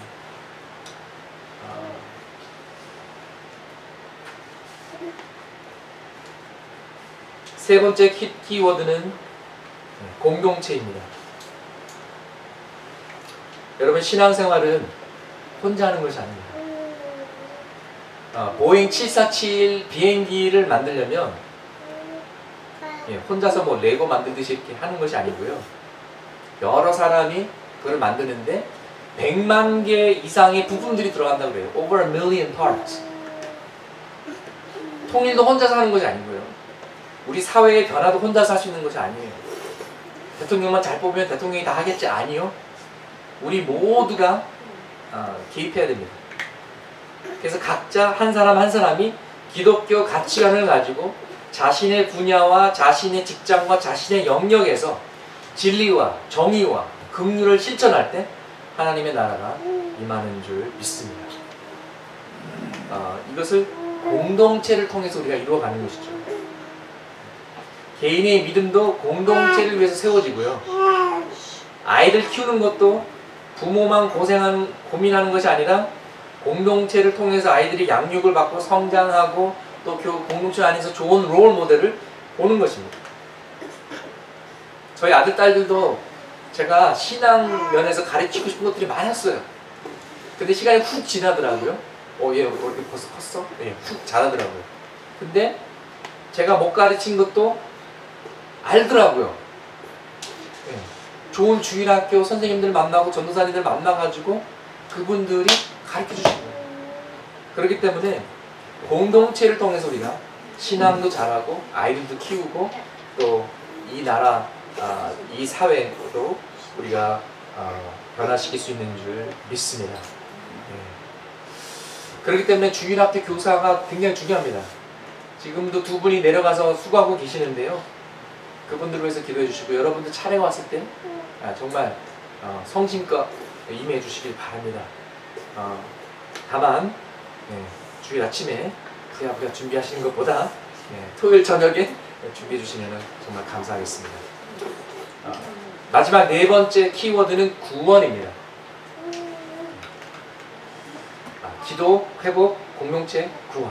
Speaker 1: 세 번째 키워드는 공동체입니다. 여러분, 신앙생활은 혼자 하는 것이 아닙니다. 보잉 747 비행기를 만들려면 혼자서 뭐 레고 만들듯이 이렇게 하는 것이 아니고요. 여러 사람이 그걸 만드는데 100만 개 이상의 부품들이 들어간다고 그래요. Over a million parts. 통일도 혼자서 하는 것이 아니고요. 우리 사회의 변화도 혼자서 할 수 있는 것이 아니에요. 대통령만 잘 뽑으면 대통령이 다 하겠지? 아니요. 우리 모두가 개입해야 됩니다. 그래서 각자 한 사람 한 사람이 기독교 가치관을 가지고 자신의 분야와 자신의 직장과 자신의 영역에서 진리와 정의와 긍휼을 실천할 때 하나님의 나라가 임하는 줄 믿습니다. 이것을 공동체를 통해서 우리가 이루어가는 것이죠. 개인의 믿음도 공동체를 위해서 세워지고요. 아이들 키우는 것도 부모만 고민하는 것이 아니라 공동체를 통해서 아이들이 양육을 받고 성장하고 또 공동체 안에서 좋은 롤 모델을 보는 것입니다. 저희 아들, 딸들도 제가 신앙 면에서 가르치고 싶은 것들이 많았어요. 근데 시간이 훅 지나더라고요. 얘 이렇게 벌써 컸어? 훅 자라더라고요. 근데 제가 못 가르친 것도 알더라고요. 좋은 주일학교 선생님들 만나고 전도사님들 만나가지고 그분들이 가르쳐 주신 거예요. 그렇기 때문에 공동체를 통해서 우리가 신앙도 잘하고 아이들도 키우고 또 이 나라, 이 사회도 우리가 변화시킬 수 있는 줄 믿습니다. 그렇기 때문에 주일학교 교사가 굉장히 중요합니다. 지금도 두 분이 내려가서 수고하고 계시는데요. 그분들을 위해서 기도해 주시고, 여러분들 차례가 왔을 때 정말 성심껏 임해 주시길 바랍니다. 다만 주일 아침에 부랴부랴 준비하시는 것보다 토요일 저녁에 준비해 주시면 정말 감사하겠습니다. 마지막 네 번째 키워드는 구원입니다. 기도, 회복, 공동체, 구원.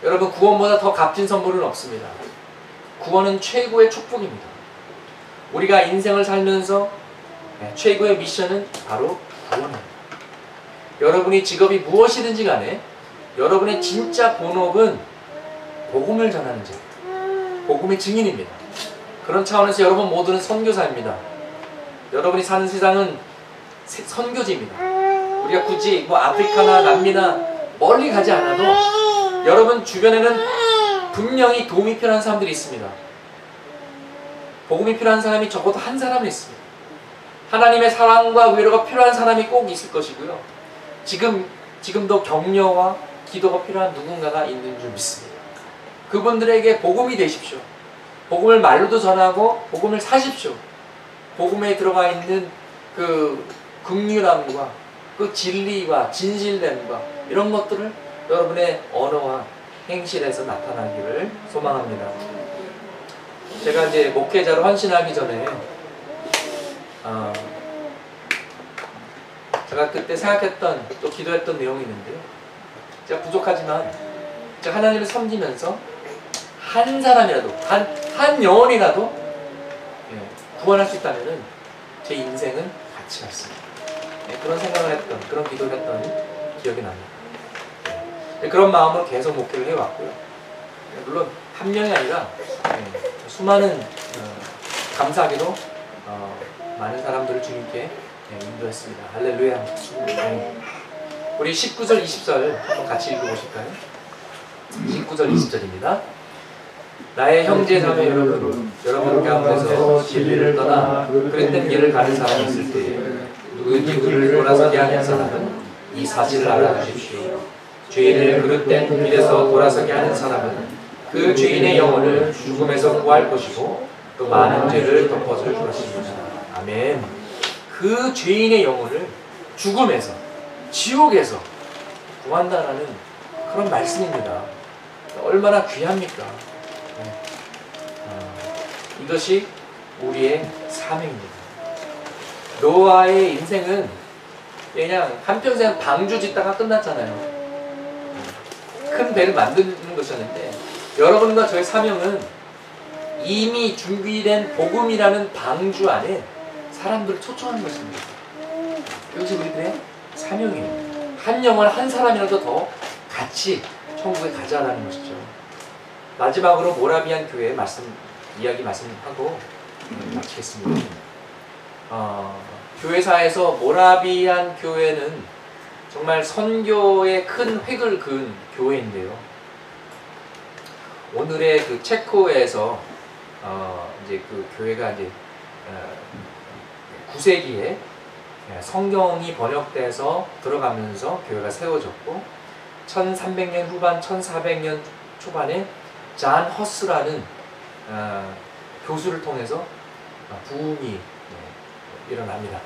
Speaker 1: 여러분, 구원보다 더 값진 선물은 없습니다. 구원은 최고의 축복입니다. 우리가 인생을 살면서 최고의 미션은 바로 구원입니다. 여러분이 직업이 무엇이든지 간에 여러분의 진짜 본업은 복음을 전하는 자, 복음의 증인입니다. 그런 차원에서 여러분 모두는 선교사입니다. 여러분이 사는 세상은 선교지입니다. 우리가 굳이 아프리카나 남미나 멀리 가지 않아도 여러분 주변에는 분명히 도움이 필요한 사람들이 있습니다. 복음이 필요한 사람이 적어도 한 사람은 있습니다. 하나님의 사랑과 위로가 필요한 사람이 꼭 있을 것이고요. 지금도 격려와 기도가 필요한 누군가가 있는 줄 믿습니다. 그분들에게 복음이 되십시오. 복음을 말로도 전하고 복음을 사십시오. 복음에 들어가 있는 그 긍휼함과 그 진리와 진실됨과 이런 것들을 여러분의 언어와 행실에서 나타나기를 소망합니다. 제가 이제 목회자로 헌신하기 전에 제가 그때 생각했던 또 기도했던 내용이 있는데요. 제가 부족하지만 제가 하나님을 섬기면서 한 사람이라도 한 영혼이라도 구원할 수 있다면은 제 인생은 가치가 있습니다. 그런 생각을 했던, 그런 기도를 했던 기억이 납니다. 그런 마음으로 계속 목회를 해왔고요. 물론 한 명이 아니라 수많은 감사하게도 많은 사람들을 주님께 인도했습니다. 할렐루야. 우리 19절 20절 한번 같이 읽어보실까요? 19절 20절입니다. 나의 형제 자매 여러분 가운데서 진리를 떠나 그릇된 길을 가는 사람이 있을 때에 누구를 돌아서게 하는 사람은 이 사실을 알아주십시오. 죄인을 그릇된 길에서 돌아서게 하는 사람은 그 죄인의 영혼을 죽음에서 구할 것이고 또 많은 죄를 덮어줄 것입니다. 아멘. 그 죄인의 영혼을 죽음에서, 지옥에서 구한다라는 그런 말씀입니다. 얼마나 귀합니까? 이것이 우리의 사명입니다. 노아의 인생은 그냥 한평생 방주 짓다가 끝났잖아요. 큰 배를 만드는 것이었는데 여러분과 저의 사명은 이미 준비된 복음이라는 방주 안에 사람들을 초청하는 것입니다. 이것이 우리들의 사명이에요. 한 영혼 한 사람이라도 더 같이 천국에 가자라는 것이죠. 마지막으로 모라비안 교회 이야기 말씀하고 마치겠습니다. 교회사에서 모라비안 교회는 정말 선교에 큰 획을 그은 교회인데요. 오늘의 그 체코에서 이제 그 교회가 이제 9세기에 성경이 번역돼서 들어가면서 교회가 세워졌고 1300년 후반 1400년 초반에 잔 허스라는 교수를 통해서 부흥이 일어납니다.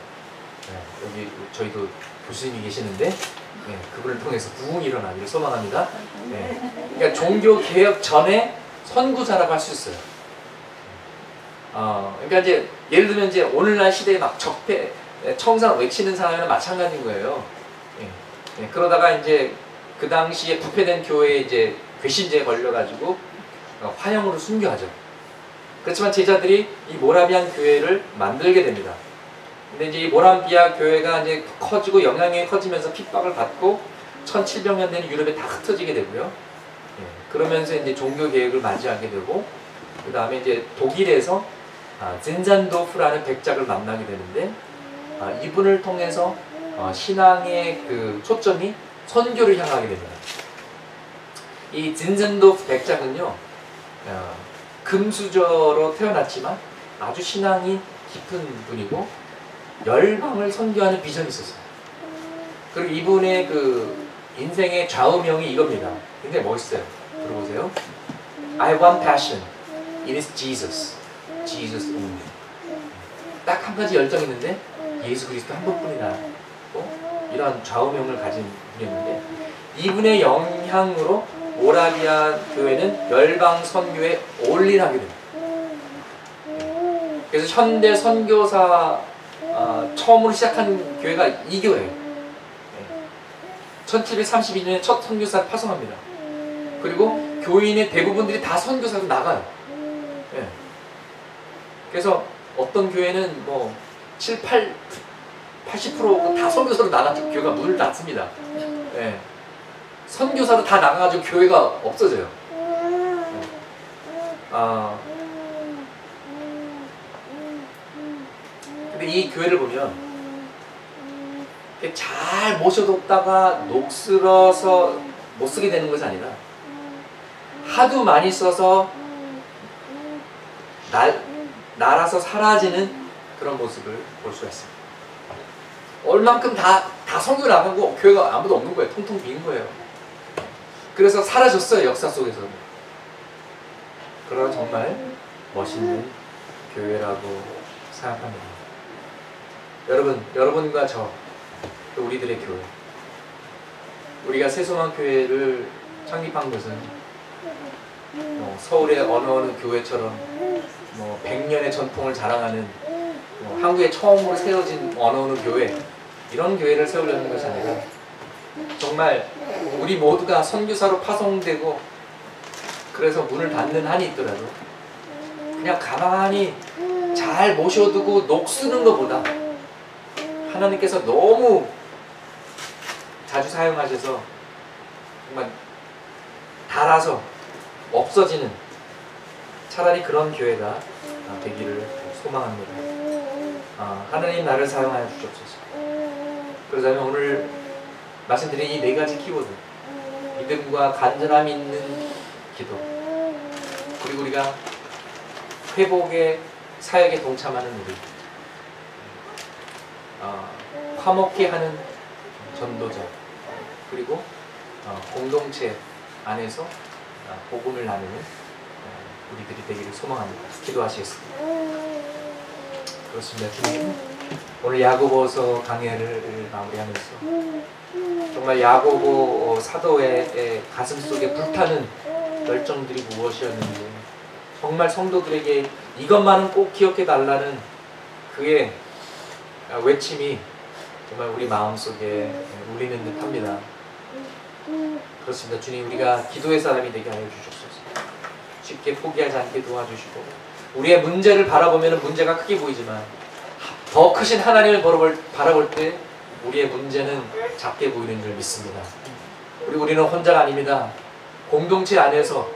Speaker 1: 여기 저희도 교수님이 계시는데 그분을 통해서 부흥이 일어나기를 소망합니다. 그러니까 종교 개혁 전에 선구자라고 할 수 있어요. 그러니까 이제 예를 들면 이제 오늘날 시대에 막 적폐 청산 외치는 사람이랑 마찬가지인 거예요. 그러다가 이제 그 당시에 부패된 교회에 이제 괘씸죄에 걸려가지고 화형으로 순교하죠. 그렇지만 제자들이 이 모라비안 교회를 만들게 됩니다. 근데 이제 이 모라비아 교회가 이제 커지고 영향력이 커지면서 핍박을 받고 1700년대는 유럽에 다 흩어지게 되고요. 그러면서 이제 종교 개혁을 맞이하게 되고 그 다음에 이제 독일에서 젠잔도프라는 백작을 만나게 되는데 이분을 통해서 신앙의 그 초점이 선교를 향하게 됩니다. 이 젠잔도프 백작은요 금수저로 태어났지만 아주 신앙이 깊은 분이고 열방을 선교하는 비전이 있었어요. 그리고 이분의 그 인생의 좌우명이 이겁니다. 굉장히 멋있어요. 들어보세요. I have one passion. It is Jesus. Jesus only. 딱 한 가지 열정이 있는데 예수 그리스도 한 분뿐이나 이러한 좌우명을 가진 분이었는데 이분의 영향으로 모라비아 교회는 열방 선교에 올인하게 됩니다. 그래서 현대 선교사 처음으로 시작한 교회가 이 교회예요. 1732년에 첫 선교사를 파송합니다. 그리고 교인의 대부분들이 다 선교사로 나가요. 그래서 어떤 교회는 뭐 80% 다 선교사로 나가지고 교회가 문을 닫습니다. 선교사로 다 나가가지고 교회가 없어져요. 근데 이 교회를 보면 잘 모셔뒀다가 녹슬어서 못 쓰게 되는 것이 아니라 하도 많이 써서 날아서 사라지는 그런 모습을 볼 수가 있습니다. 얼만큼 다 선교 나가고 교회가 아무도 없는 거예요. 통통 빈 거예요. 그래서 사라졌어요. 역사 속에서. 그러나 정말 멋있는 교회라고 생각합니다. 여러분과 저, 또 우리들의 교회, 우리가 새소망 교회를 창립한 것은 서울의 어느 교회처럼 100년의 전통을 자랑하는 한국에 처음으로 세워진 어느 교회, 이런 교회를 세우려는 것이 아니라 정말 우리 모두가 선교사로 파송되고 그래서 문을 닫는 한이 있더라도 그냥 가만히 잘 모셔두고 녹쓰는 것보다 하나님께서 너무 자주 사용하셔서 정말 닳아서 없어지는 차라리 그런 교회가 되기를 소망합니다. 하나님 나를 사용하여 주옵소서. 그러자면 오늘 말씀드린 이 4가지 키워드, 믿음과 간절함이 있는 기도, 그리고 우리가 회복의 사역에 동참하는 우리, 화목케 하는 전도자, 그리고 공동체 안에서 복음을 나누는 우리들이 되기를 소망합니다. 기도하시겠습니다. 그렇습니다. 주님, 오늘 야고보서 강해를 마무리하면서 정말 야고보 사도의 가슴 속에 불타는 열정들이 무엇이었는지, 정말 성도들에게 이것만은 꼭 기억해 달라는 그의 외침이 정말 우리 마음속에 울리는 듯합니다. 그렇습니다. 주님, 우리가 기도의 사람이 되게 하여 주옵소서. 쉽게 포기하지 않게 도와주시고, 우리의 문제를 바라보면 문제가 크게 보이지만 더 크신 하나님을 바라볼 때 우리의 문제는 작게 보이는 줄 믿습니다. 우리는 혼자가 아닙니다. 공동체 안에서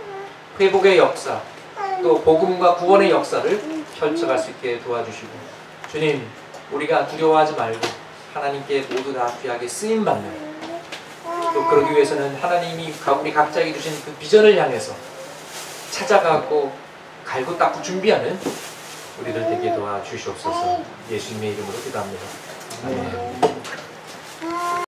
Speaker 1: 회복의 역사, 또 복음과 구원의 역사를 펼쳐갈 수 있게 도와주시고, 주님, 우리가 두려워하지 말고 하나님께 모두 다 귀하게 쓰임받는, 또 그러기 위해서는 하나님이 우리 각자에게 주신 그 비전을 향해서 찾아가고 갈고 닦고 준비하는 우리들 되게 도와주시옵소서. 예수님의 이름으로 기도합니다. 아멘.